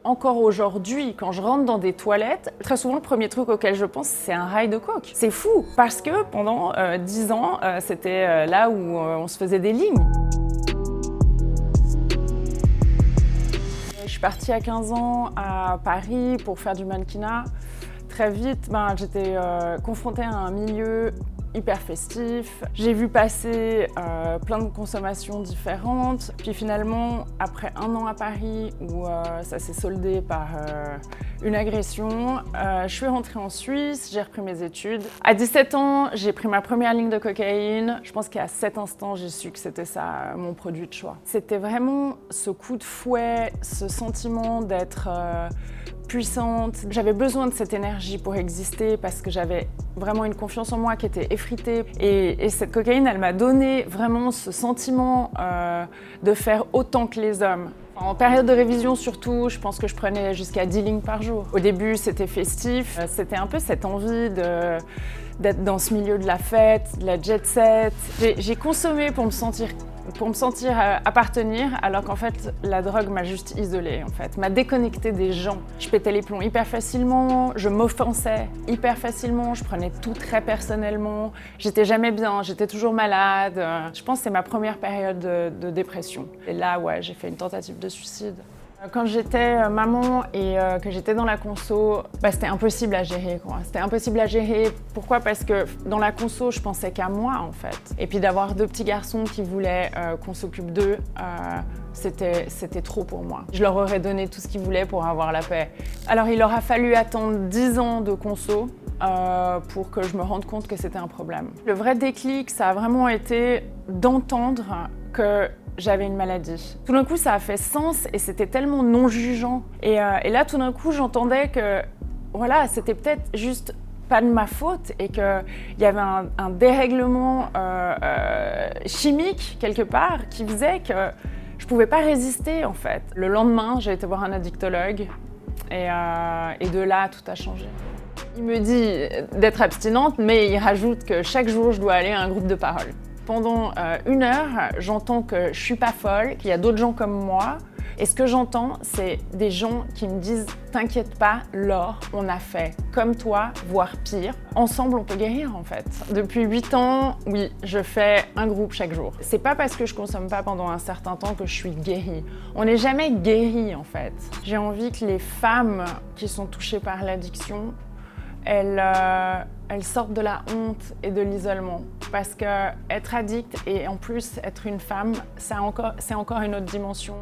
Encore aujourd'hui, quand je rentre dans des toilettes, très souvent le premier truc auquel je pense, c'est un rail de coke. C'est fou, parce que pendant 10 ans, c'était là où on se faisait des lignes. Je suis partie à 15 ans à Paris pour faire du mannequinat. Très vite, j'étais confrontée à un milieu hyper festif. J'ai vu passer plein de consommations différentes. Puis finalement, après 1 an à Paris où ça s'est soldé par une agression, je suis rentrée en Suisse, j'ai repris mes études. À 17 ans, j'ai pris ma première ligne de cocaïne. Je pense qu'à cet instant, j'ai su que c'était ça mon produit de choix. C'était vraiment ce coup de fouet, ce sentiment d'être puissante. J'avais besoin de cette énergie pour exister parce que j'avais vraiment une confiance en moi qui était effritée. Et cette cocaïne, elle m'a donné vraiment ce sentiment de faire autant que les hommes. En période de révision surtout, je pense que je prenais jusqu'à 10 lignes par jour. Au début, c'était festif. C'était un peu cette envie d'être dans ce milieu de la fête, de la jet set. J'ai consommé pour me sentir appartenir, alors qu'en fait, la drogue m'a juste isolée, m'a déconnectée des gens. Je pétais les plombs hyper facilement, je m'offensais hyper facilement, je prenais tout très personnellement. J'étais jamais bien, j'étais toujours malade. Je pense que c'est ma première période de dépression. Et là, ouais, j'ai fait une tentative de suicide. Quand j'étais maman et que j'étais dans la conso, c'était impossible à gérer, quoi. C'était impossible à gérer. Pourquoi ? Parce que dans la conso, je pensais qu'à moi, en fait. Et puis d'avoir 2 petits garçons qui voulaient qu'on s'occupe d'eux, c'était trop pour moi. Je leur aurais donné tout ce qu'ils voulaient pour avoir la paix. Alors il aura fallu attendre 10 ans de conso pour que je me rende compte que c'était un problème. Le vrai déclic, ça a vraiment été d'entendre que j'avais une maladie. Tout d'un coup, ça a fait sens et c'était tellement non jugeant. Et là, tout d'un coup, j'entendais que, voilà, c'était peut-être juste pas de ma faute et qu'il y avait un dérèglement chimique quelque part qui faisait que je pouvais pas résister, en fait. Le lendemain, j'ai été voir un addictologue et de là, tout a changé. Il me dit d'être abstinente, mais il rajoute que chaque jour, je dois aller à un groupe de parole. Pendant 1 heure, j'entends que je suis pas folle, qu'il y a d'autres gens comme moi. Et ce que j'entends, c'est des gens qui me disent « T'inquiète pas, Laure, on a fait comme toi, voire pire. Ensemble, on peut guérir, en fait. » Depuis 8 ans, oui, je fais un groupe chaque jour. C'est pas parce que je consomme pas pendant un certain temps que je suis guérie. On n'est jamais guéri, en fait. J'ai envie que les femmes qui sont touchées par l'addiction, elles sortent de la honte et de l'isolement. Parce que être addict et en plus être une femme, c'est encore une autre dimension.